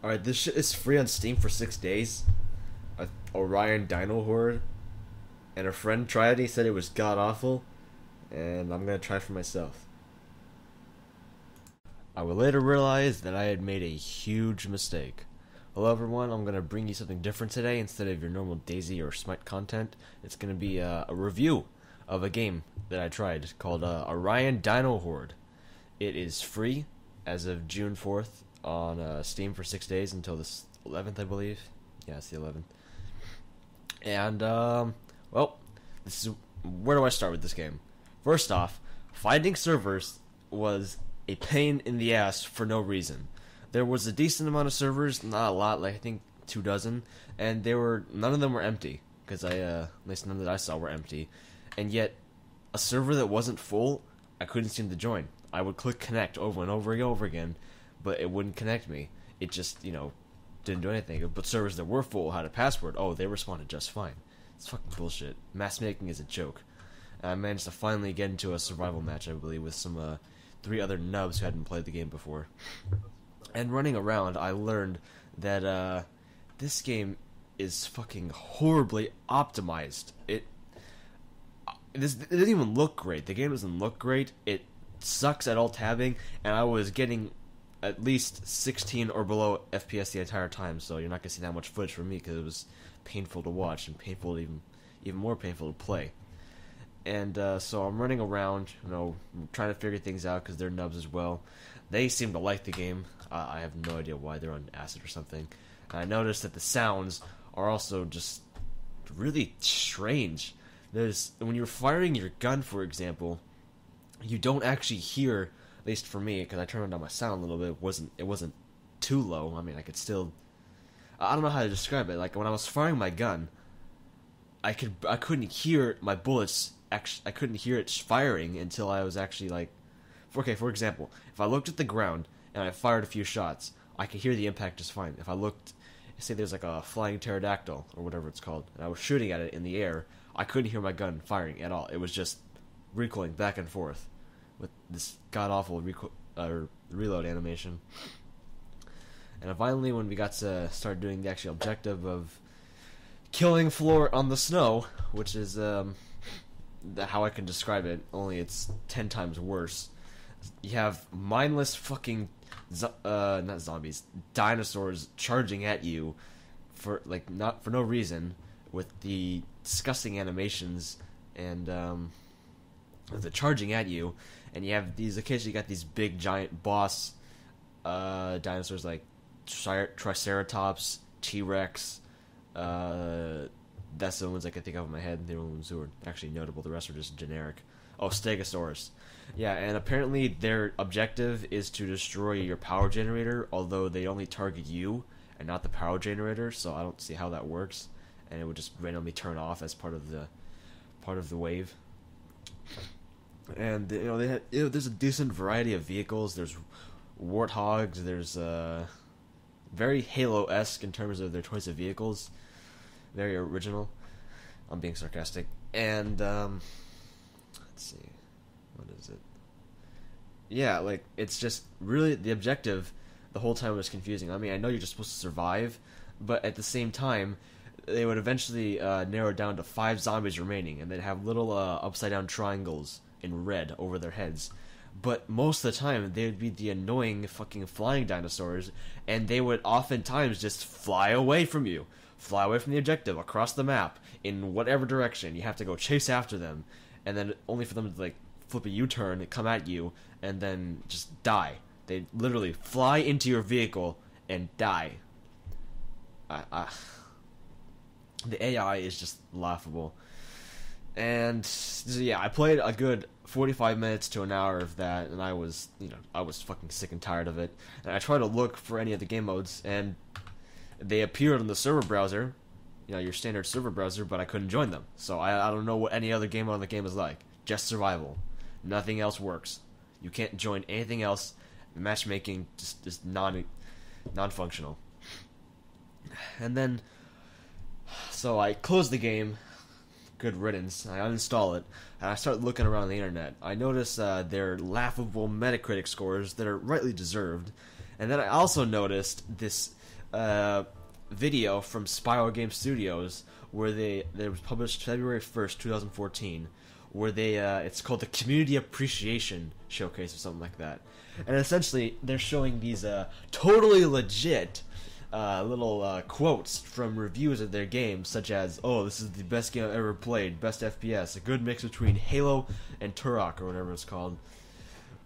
Alright, this shit is free on Steam for 6 days. Orion Dino Horde. And a friend tried it, he said it was god awful. And I'm gonna try it for myself. I would later realize that I had made a huge mistake. Hello everyone, I'm gonna bring you something different today. Instead of your normal Daisy or Smite content, it's gonna be a review of a game that I tried called Orion Dino Horde. It is free as of June 4th on Steam for 6 days until the 11th, I believe. Yeah, it's the 11th. And, well, this is where do I start with this game? First off, finding servers was a pain in the ass for no reason. There was a decent amount of servers, not a lot, like I think 24, and none of them were empty, because at least none that I saw were empty. And yet, a server that wasn't full, I couldn't seem to join. I would click connect over and over and over again, but it wouldn't connect me. It just, didn't do anything. But servers that were full had a password. Oh, they responded just fine. It's fucking bullshit. Matchmaking is a joke. And I managed to finally get into a survival match, I believe, with some 3 other nubs who hadn't played the game before. And running around, I learned that this game is fucking horribly optimized. It doesn't even look great. The game doesn't look great. It sucks at alt tabbing, and I was getting at least 16 or below FPS the entire time, so you're not gonna see that much footage from me because it was painful to watch and even more painful to play. And so I'm running around, trying to figure things out because they're nubs as well. They seem to like the game. I have no idea why. They're on acid or something. And I noticed that the sounds are also just really strange. When you're firing your gun, for example, you don't actually hear, at least for me, because I turned down my sound a little bit. It wasn't too low. I mean, I could still. I don't know how to describe it. Like when I was firing my gun, I couldn't hear my bullets. I couldn't hear it firing until I was actually like. Okay, for example, if I looked at the ground and I fired a few shots, I could hear the impact just fine. If I looked, say there's like a flying pterodactyl or whatever it's called, and I was shooting at it in the air, I couldn't hear my gun firing at all. It was just recoiling back and forth with this god-awful reload animation. And finally, when we got to start doing the actual objective of killing floor on the snow, which is how I can describe it, only it's 10 times worse. You have mindless fucking not zombies, dinosaurs charging at you for not for no reason, with the disgusting animations and the charging at you. And you have occasionally got these big giant boss dinosaurs like Triceratops, T-Rex. That's the ones I can think of in my head. They're the ones who are actually notable. The rest are just generic. Oh, Stegosaurus. Yeah, and apparently their objective is to destroy your power generator, although they only target you and not the power generator, so I don't see how that works. And it would just randomly turn off as part of the wave. And there's a decent variety of vehicles. There's warthogs. There's very Halo-esque in terms of their choice of vehicles. Very original. I'm being sarcastic. And let's see, what is it? Yeah, it's just really the objective. The whole time was confusing. I mean, I know you're just supposed to survive, but at the same time, they would eventually narrow it down to 5 zombies remaining, and they'd have little upside down triangles in red over their heads. But most of the time, they would be the annoying fucking flying dinosaurs, and they would oftentimes just fly away from you. Fly away from the objective, across the map, in whatever direction. You have to go chase after them, and then only for them to flip a U-turn, come at you, and then just die. They literally fly into your vehicle and die. The AI is just laughable. And yeah, I played a good 45 minutes to an hour of that, and I was fucking sick and tired of it. And I tried to look for any of the game modes, and they appeared on the server browser, your standard server browser, but I couldn't join them. So I don't know what any other game mode in the game is like. Just survival. Nothing else works. You can't join anything else. Matchmaking just non-functional. And then, so I closed the game. Good riddance. I uninstall it, and I start looking around the internet. I notice their laughable Metacritic scores that are rightly deserved, and then I also noticed this video from Spiral Game Studios where they was published February 1st, 2014, where they it's called the Community Appreciation Showcase or something like that. And essentially they're showing these totally legit little quotes from reviews of their games, such as, "Oh, this is the best game I've ever played, best FPS, a good mix between Halo and Turok," or whatever it's called.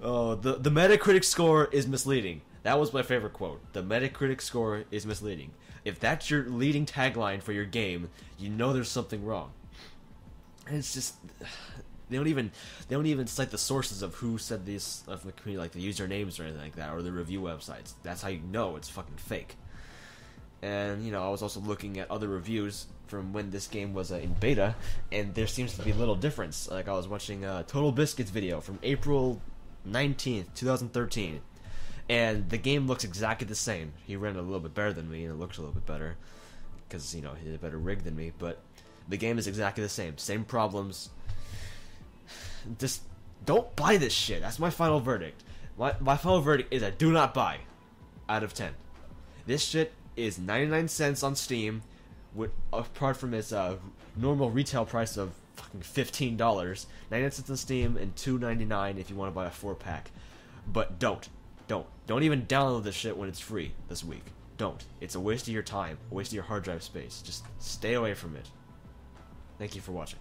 "Oh, the Metacritic score is misleading." That was my favorite quote. "The Metacritic score is misleading." If that's your leading tagline for your game, you know there's something wrong. And it's just, they don't even cite the sources of who said these from the community, like the usernames or anything like that, or the review websites. That's how you know it's fucking fake. And, you know, I was also looking at other reviews from when this game was in beta, and there seems to be little difference. Like, I was watching Total Biscuit's video from April 19th, 2013, and the game looks exactly the same. He ran it a little bit better than me, and it looks a little bit better, because, you know, he had a better rig than me, but the game is exactly the same. Same problems. Just don't buy this shit. That's my final verdict. My final verdict is a do not buy out of 10. This shit is 99 cents on Steam, apart from its normal retail price of fucking $15. 99 cents on Steam and $2.99 if you want to buy a 4-pack. But don't even download this shit when it's free this week. Don't. It's a waste of your time, a waste of your hard drive space. Just stay away from it. Thank you for watching.